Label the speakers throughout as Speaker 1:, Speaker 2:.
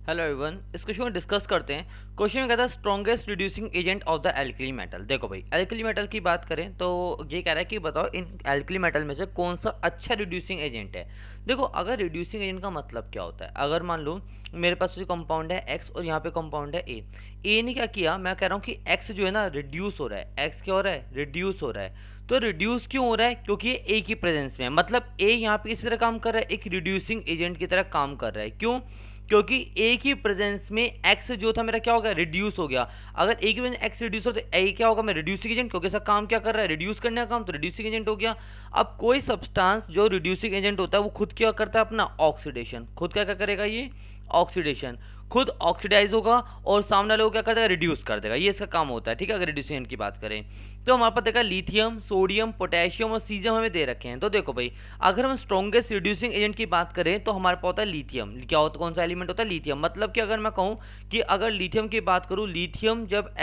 Speaker 1: Hello everyone, इस question को discuss करते हैं। क्वेश्चन में कहता है strongest reducing agent of the alkali metal. देखो भाई, एल्कली मेटल की बात करें तो ये कह रहा है कि बताओ इन एल्कली मेटल में से कौन सा अच्छा रिड्यूसिंग एजेंट है। देखो, अगर रिड्यूसिंग एजेंट का मतलब क्या होता है, अगर मान लो मेरे पास जो कंपाउंड है एक्स और यहाँ पे कंपाउंड है ए ने क्या किया, मैं कह रहा हूँ कि एक्स जो है ना रिड्यूस हो रहा है। एक्स क्या हो रहा है, रिड्यूस हो रहा है। तो रिड्यूस क्यों हो रहा है, क्योंकि ये ए की प्रेजेंस में है। मतलब ए यहाँ पे किसी तरह काम कर रहा है, एक रिड्यूसिंग एजेंट की तरह काम कर रहा है। क्यों? क्योंकि ए की प्रेजेंस में एक्स जो था मेरा क्या हो गया, रिड्यूस हो गया। अगर ए की वजह एक्स रिड्यूस हो तो ए क्या होगा, मैं रिड्यूसिंग एजेंट, क्योंकि ऐसा काम क्या कर रहा है, रिड्यूस करने का काम, तो रिड्यूसिंग एजेंट हो गया। अब कोई सब्सटेंस जो रिड्यूसिंग एजेंट होता है वो खुद क्या करता है, अपना ऑक्सीडेशन। खुद क्या क्या करेगा ये, ऑक्सीडेशन। खुद ऑक्सीडाइज होगा और सामने वाले को क्या कर देगा, रिड्यूस कर देगा। ये इसका काम होता है, ठीक है। अगर रिड्यूसिंग एजेंट की बात करें तो हमारे पास देखा लिथियम, सोडियम, पोटेशियम और सीजियम हमें दे रखे हैं। तो देखो भाई, अगर हम स्ट्रॉन्गेस्ट रिड्यूसिंग एजेंट की बात करें तो हमारे पास होता है लिथियम। क्या होता, कौन सा एलिमेंट होता है, लिथियम। मतलब कि अगर मैं कहूँ कि अगर लिथियम की बात करूँ, लिथियम जब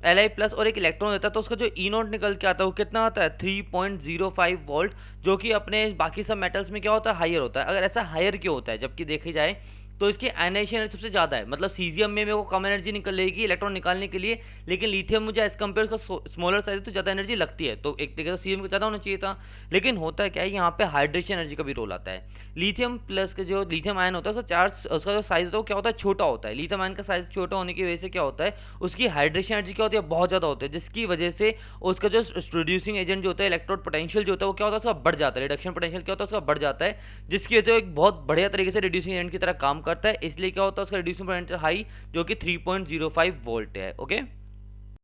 Speaker 1: Li+ और एक इलेक्ट्रॉन देता है तो उसका जो ई नॉट निकल के आता है वो कितना आता है, 3.05 वोल्ट, जो कि अपने बाकी सब मेटल्स में क्या होता है, हायर होता है। अगर ऐसा हायर क्यों होता है, जबकि देखी जाए तो इसकी आयनाइजेशन एनर्जी सबसे ज़्यादा है। मतलब सीजियम में मेरे को कम एनर्जी निकलेगी इलेक्ट्रॉन निकालने के लिए, लेकिन लिथियम मुझे एज कम्पेयर उसका स्मॉलर साइज तो ज़्यादा एनर्जी लगती है। तो एक तरीके से सीजियम को ज़्यादा होना चाहिए था। लेकिन होता है क्या है, यहाँ पे हाइड्रेशन एनर्जी का भी रोल आता है। लिथियम प्लस के जो लिथियम आयन होता है उसका चार्ज, उसका जो साइज होता है वो क्या होता है, छोटा होता है। लिथियम आयन का साइज छोटा होने की वजह से क्या होता है, उसकी हाइड्रेशन एनर्जी क्या होती है, बहुत ज़्यादा होती है, जिसकी वजह से उसका जो रिड्यूसिंग एजेंट जो होता है, इलेक्ट्रोड पोटेंशियल जो होता है वो क्या होता है, उसका बढ़ जाता है। रिडक्शन पोटेंशियल क्या होता है, उसका बढ़ जाता है, जिसकी वजह से एक बहुत बढ़िया तरीके से रिड्यूसिंग एजेंट की तरह काम करता है। इसलिए क्या होता है, उसका रिड्यूसिंग पोटेंशियल हाई, जो कि 3.05 वोल्ट है। ओके।